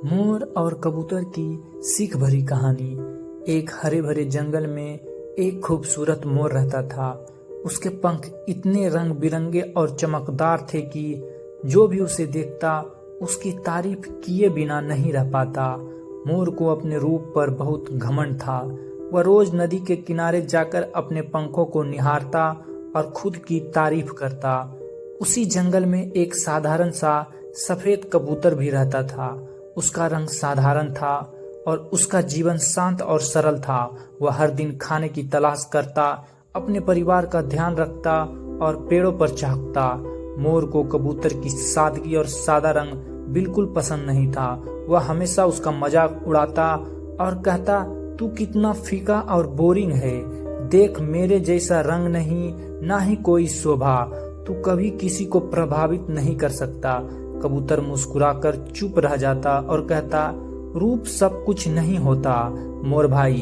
मोर और कबूतर की सीख भरी कहानी। एक हरे भरे जंगल में एक खूबसूरत मोर रहता था। उसके पंख इतने रंग बिरंगे और चमकदार थे कि जो भी उसे देखता उसकी तारीफ किए बिना नहीं रह पाता। मोर को अपने रूप पर बहुत घमंड था। वह रोज नदी के किनारे जाकर अपने पंखों को निहारता और खुद की तारीफ करता। उसी जंगल में एक साधारण सा सफेद कबूतर भी रहता था। उसका रंग साधारण था और उसका जीवन शांत और सरल था। वह हर दिन खाने की तलाश करता, अपने परिवार का ध्यान रखता और पेड़ों पर चहकता। मोर को कबूतर की सादगी और सादा रंग बिल्कुल पसंद नहीं था। वह हमेशा उसका मजाक उड़ाता और कहता, तू कितना फीका और बोरिंग है। देख, मेरे जैसा रंग नहीं, ना ही कोई शोभा। तू कभी किसी को प्रभावित नहीं कर सकता। कबूतर मुस्कुराकर चुप रह जाता और कहता, रूप सब कुछ नहीं होता मोर भाई,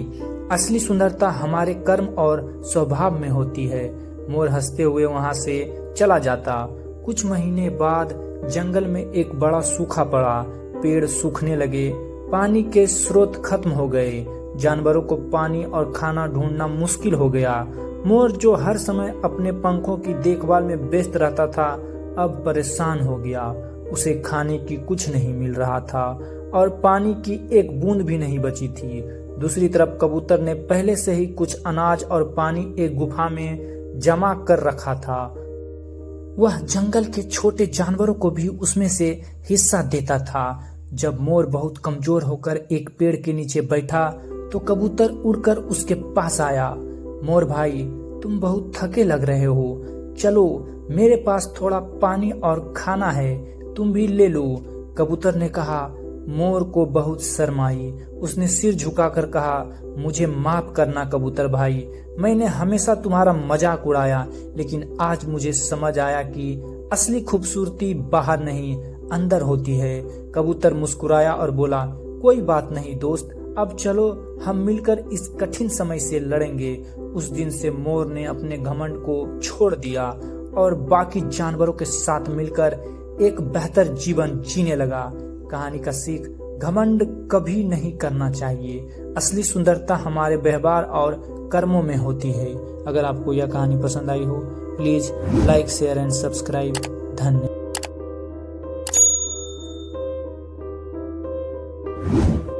असली सुंदरता हमारे कर्म और स्वभाव में होती है। मोर हंसते हुए वहां से चला जाता। कुछ महीने बाद जंगल में एक बड़ा सूखा पड़ा। पेड़ सूखने लगे, पानी के स्रोत खत्म हो गए। जानवरों को पानी और खाना ढूंढना मुश्किल हो गया। मोर जो हर समय अपने पंखों की देखभाल में व्यस्त रहता था, अब परेशान हो गया। उसे खाने की कुछ नहीं मिल रहा था और पानी की एक बूंद भी नहीं बची थी। दूसरी तरफ कबूतर ने पहले से ही कुछ अनाज और पानी एक गुफा में जमा कर रखा था। वह जंगल के छोटे जानवरों को भी उसमें से हिस्सा देता था। जब मोर बहुत कमजोर होकर एक पेड़ के नीचे बैठा तो कबूतर उड़कर उसके पास आया। मोर भाई, तुम बहुत थके लग रहे हो, चलो मेरे पास थोड़ा पानी और खाना है, तुम भी ले लो। कबूतर ने कहा। मोर को बहुत शर्म आई। उसने सिर झुकाकर कहा, मुझे माफ करना कबूतर भाई, मैंने हमेशा तुम्हारा मजाक उड़ाया, लेकिन आज मुझे समझ आया कि असली खूबसूरती बाहर नहीं अंदर होती है। कबूतर मुस्कुराया और बोला, कोई बात नहीं दोस्त, अब चलो हम मिलकर इस कठिन समय से लड़ेंगे। उस दिन से मोर ने अपने घमंड को छोड़ दिया और बाकी जानवरों के साथ मिलकर एक बेहतर जीवन जीने लगा। कहानी का सीख, घमंड कभी नहीं करना चाहिए। असली सुंदरता हमारे व्यवहार और कर्मों में होती है। अगर आपको यह कहानी पसंद आई हो, please like, share and subscribe. धन्यवाद।